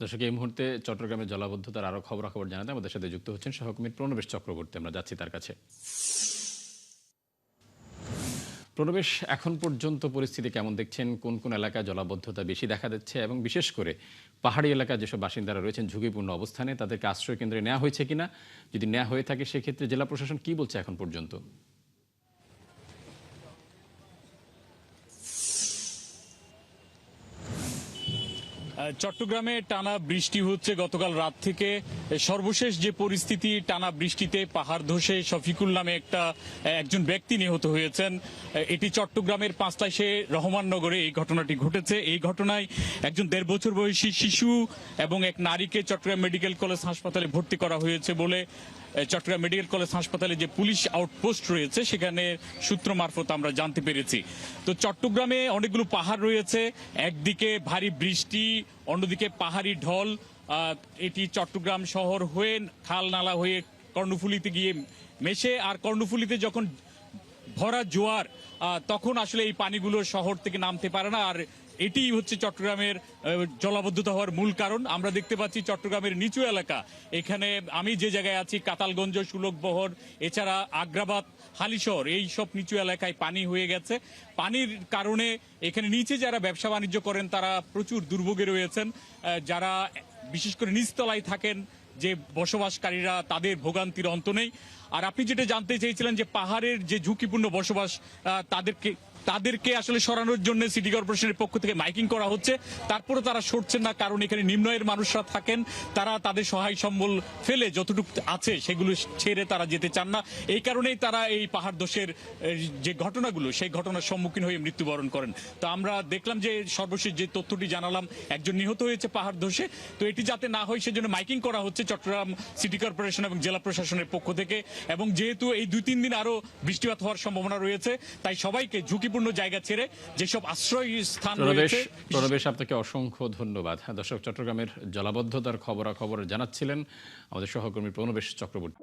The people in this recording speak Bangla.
দর্শক, এই মুহূর্তে চট্টগ্রামের জলাবদ্ধতার আরো খবরাখবর জানাতে আমাদের সাথে যুক্ত হচ্ছেন সহকর্মী প্রণবেশ চক্রবর্তী। আমরা যাচ্ছি তার কাছে। প্রণবেশ, এখন পর্যন্ত পরিস্থিতি কেমন দেখছেন? কোন কোন এলাকায় জলাবদ্ধতা বেশি দেখা দিচ্ছে এবং বিশেষ করে পাহাড়ি এলাকায় যেসব বাসিন্দারা রয়েছেন ঝুঁকিপূর্ণ অবস্থানে, তাদেরকে আশ্রয় কেন্দ্রে নেওয়া হয়েছে কিনা? যদি নেওয়া হয়ে থাকে সেক্ষেত্রে জেলা প্রশাসন কি বলছে এখন পর্যন্ত? চট্টগ্রামে টানা বৃষ্টি হচ্ছে গতকাল রাত থেকে। সর্বশেষ যে পরিস্থিতি, টানা বৃষ্টিতে পাহাড় ধসে শফিকুল নামে একজন ব্যক্তি নিহত হয়েছেন। এটি চট্টগ্রামের পাঁচলাইশে রহমাননগরে এই ঘটনাটি ঘটেছে। এই ঘটনায় একজন 1.5 বছর বয়সী শিশু এবং এক নারীকে চট্টগ্রাম মেডিকেল কলেজ হাসপাতালে ভর্তি করা হয়েছে বলে চট্টগ্রাম মেডিকেল কলেজ হাসপাতালে যে পুলিশ আউটপোস্ট রয়েছে সেখানে সূত্র মারফত আমরা জানতে পেরেছি। তো চট্টগ্রামে অনেকগুলো পাহাড় রয়েছে, একদিকে ভারী বৃষ্টি, অন্যদিকে পাহাড়ি ঢল। এটি চট্টগ্রাম শহর হয়ে খাল নালা হয়ে কর্ণফুলীতে গিয়ে মেশে, আর কর্ণফুলীতে যখন ভরা জোয়ার তখন আসলে এই পানিগুলো শহর থেকে নামতে পারে না। আর এটি হচ্ছে চট্টগ্রামের জলাবদ্ধতা হওয়ার মূল কারণ। আমরা দেখতে পাচ্ছি চট্টগ্রামের নিচু এলাকা, এখানে আমি যে জায়গায় আছি কাতালগঞ্জ, সুলকবহর, এছাড়া আগ্রাবাদ, হালিশহর, এই সব নিচু এলাকায় পানি হয়ে গেছে। পানির কারণে এখানে নিচে যারা ব্যবসা বাণিজ্য করেন তারা প্রচুর দুর্ভোগে রয়েছেন। যারা বিশেষ করে নিচতলায় থাকেন যে বসবাসকারীরা, তাদের ভোগান্তির অন্ত নেই। আর আপনি যেটা জানতে চেয়েছিলেন যে পাহাড়ের যে ঝুঁকিপূর্ণ বসবাস, তাদেরকে আসলে সরানোর জন্য সিটি কর্পোরেশনের পক্ষ থেকে মাইকিং করা হচ্ছে, তারপরে তারা সরছেন না। কারণ এখানে নিম্ন আয়ের মানুষরা থাকেন, তারা তাদের সহায় সম্বল ফেলে যতটুকু আছে সেগুলো ছেড়ে তারা যেতে চান না। এই কারণেই তারা এই পাহাড় ধসের যে ঘটনাগুলো, সেই ঘটনার সম্মুখীন হয়ে মৃত্যুবরণ করেন। তো আমরা দেখলাম যে সর্বশেষ যে তথ্যটি জানালাম, একজন নিহত হয়েছে পাহাড় ধসে। তো এটি যাতে না হয় সেজন্য মাইকিং করা হচ্ছে চট্টগ্রাম সিটি কর্পোরেশন এবং জেলা প্রশাসনের পক্ষ থেকে। এবং যেহেতু এই 2-3 দিন আরো বৃষ্টিপাত হওয়ার সম্ভাবনা রয়েছে, তাই সবাইকে ঝুঁকিপূর্ণ জায়গা ছেড়ে যেসব আশ্রয় স্থান রয়েছে। প্রণবেশ, আপনাকে অসংখ্য ধন্যবাদ। দর্শক, চট্টগ্রামের জলাবদ্ধতার খবরাখবর জানাচ্ছিলেন আমাদের সহকর্মী প্রণবেশ চক্রবর্তী।